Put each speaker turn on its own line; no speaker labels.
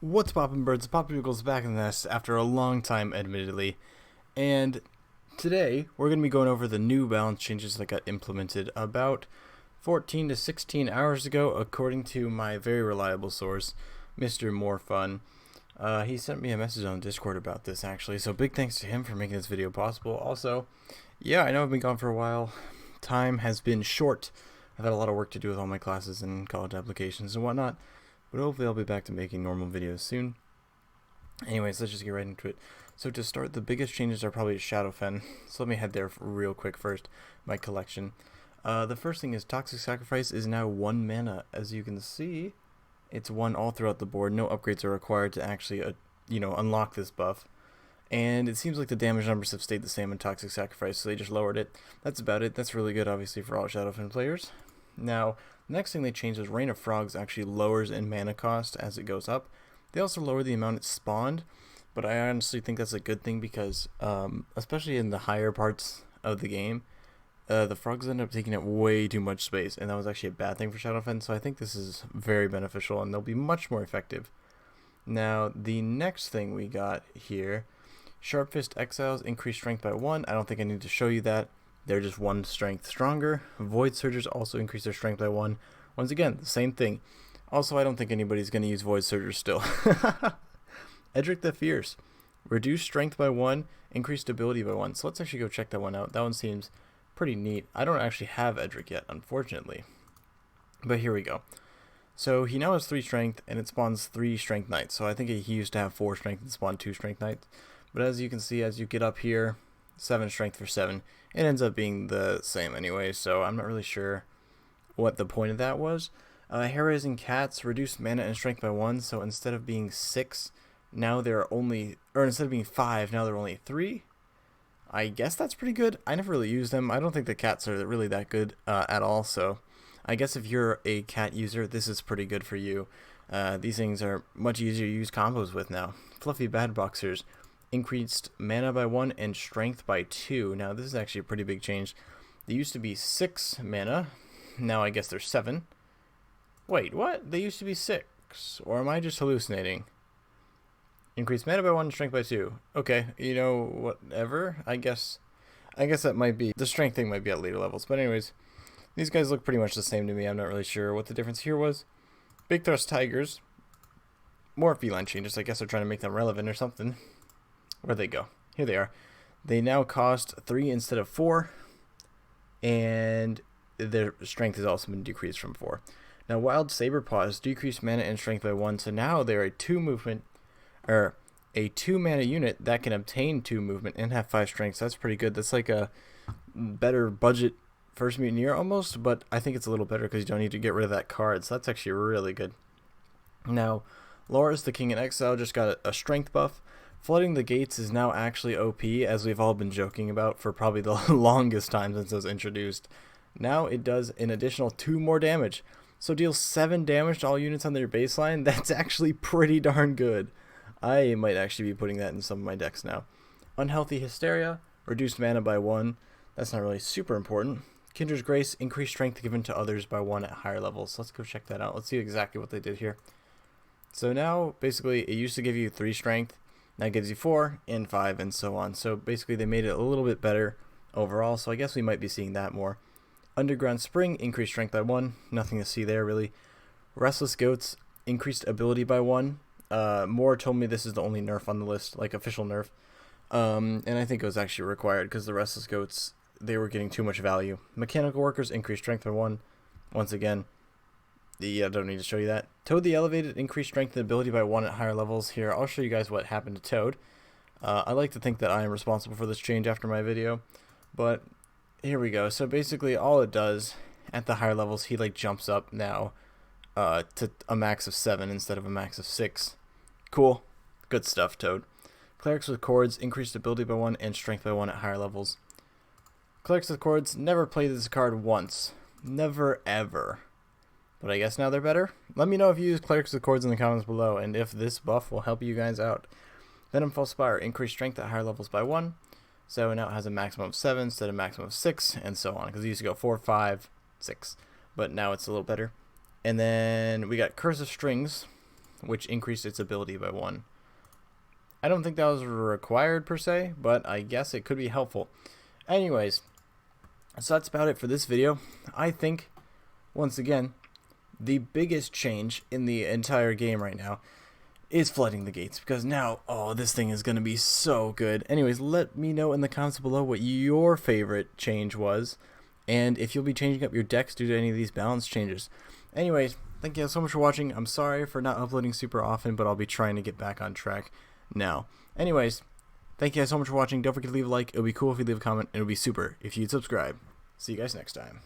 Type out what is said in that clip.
What's poppin' birds? Poppin' Eagles back in the nest after a long time, admittedly. And today we're going to be going over the new balance changes that got implemented about 14 to 16 hours ago, according to my very reliable source, Mr. More Fun. He sent me a message on Discord about this, actually, so big thanks to him for making this video possible. Also, yeah, I know I've been gone for a while. Time has been short. I've had a lot of work to do with all my classes and college applications and whatnot, but hopefully I'll be back to making normal videos soon. Anyways, let's just get right into it. So to start, the biggest changes are probably Shadowfen. So let me head there real quick first. My collection. The first thing is Toxic Sacrifice is now 1 mana. As you can see, it's 1 all throughout the board. No upgrades are required to actually, unlock this buff. And it seems like the damage numbers have stayed the same in Toxic Sacrifice, so they just lowered it. That's about it. That's really good, obviously, for all Shadowfen players. Now, the next thing they changed is Rain of Frogs actually lowers in mana cost as it goes up. They also lower the amount it spawned, but I honestly think that's a good thing because, especially in the higher parts of the game, the frogs end up taking up way too much space, and that was actually a bad thing for Shadowfen, so I think this is very beneficial, and they'll be much more effective. Now, the next thing we got here, Sharp Fist Exiles increase strength by 1. I don't think I need to show you that. They're just 1 strength stronger. Void Surgers also increase their strength by 1. Once again, the same thing. Also, I don't think anybody's going to use Void Surgers still. Edric the Fierce. Reduce strength by 1, increased ability by 1. So let's actually go check that one out. That one seems pretty neat. I don't actually have Edric yet, unfortunately. But here we go. So he now has 3 strength, and it spawns 3 strength knights. So I think he used to have 4 strength and spawned 2 strength knights. But as you can see, as you get up here, 7 strength for 7. It ends up being the same anyway, so I'm not really sure what the point of that was. Hair-Raising Cats reduced mana and strength by 1, so instead of being 6, now they're only, or instead of being 5, now they're only 3. I guess that's pretty good. I never really used them. I don't think the cats are really that good at all, so I guess if you're a cat user, this is pretty good for you. These things are much easier to use combos with now. Fluffy Bad Boxers increased mana by 1 and strength by 2. Now this is actually a pretty big change. They used to be 6 mana. Now I guess they're 7. Wait, what? They used to be 6. Or am I just hallucinating? Increased mana by 1 and strength by 2. Okay, you know, whatever. I guess that might be, the strength thing might be at later levels. But anyways, these guys look pretty much the same to me. I'm not really sure what the difference here was. Big Thrust Tigers. More feline changes. I guess they're trying to make them relevant or something. Where'd they go? Here they are. They now cost 3 instead of 4, and their strength has also been decreased from 4. Now, Wild Saberpaws decreased mana and strength by 1, so now they're a 2 mana unit that can obtain 2 movement and have 5 strength. So that's pretty good. That's like a better budget First Mutineer almost, but I think it's a little better because you don't need to get rid of that card. So that's actually really good. Now, Loras the King in Exile just got a strength buff. Flooding the Gates is now actually OP, as we've all been joking about for probably the longest time since it was introduced. Now it does an additional 2 more damage. So deals 7 damage to all units on their baseline. That's actually pretty darn good. I might actually be putting that in some of my decks now. Unhealthy Hysteria, reduced mana by 1. That's not really super important. Kinder's Grace, increased strength given to others by 1 at higher levels. So let's go check that out. Let's see exactly what they did here. So now, basically, it used to give you 3 strength. Now it gives you 4 and 5 and so on. So basically they made it a little bit better overall. So I guess we might be seeing that more. Underground Spring increased strength by 1. Nothing to see there really. Restless Goats increased ability by 1. Moore told me this is the only nerf on the list, like official nerf. And I think it was actually required because the Restless Goats, they were getting too much value. Mechanical Workers increased strength by 1. Once again, I don't need to show you that. Toad the Elevated increased strength and ability by 1 at higher levels. Here, I'll show you guys what happened to Toad. I like to think that I am responsible for this change after my video, but here we go. So basically, all it does at the higher levels, he like jumps up now to a max of 7 instead of a max of 6. Cool, good stuff, Toad. Clerics with Cords increased ability by 1 and strength by 1 at higher levels. Clerics with Cords never played this card once, never ever. But I guess now they're better. Let me know if you use Clerics with Cords in the comments below, and if this buff will help you guys out. Venomful Spire increased strength at higher levels by 1. So now it has a maximum of 7 instead of a maximum of 6, and so on. Because it used to go 4, 5, 6. But now it's a little better. And then we got Curse of Strings, which increased its ability by 1. I don't think that was required per se, but I guess it could be helpful. Anyways, so that's about it for this video. I think, once again, the biggest change in the entire game right now is flooding the gates, because now, oh, this thing is going to be so good. Anyways, let me know in the comments below what your favorite change was, and if you'll be changing up your decks due to any of these balance changes. Anyways, thank you so much for watching. I'm sorry for not uploading super often, but I'll be trying to get back on track now. Anyways, thank you guys so much for watching. Don't forget to leave a like. It would be cool if you leave a comment, and it would be super if you'd subscribe. See you guys next time.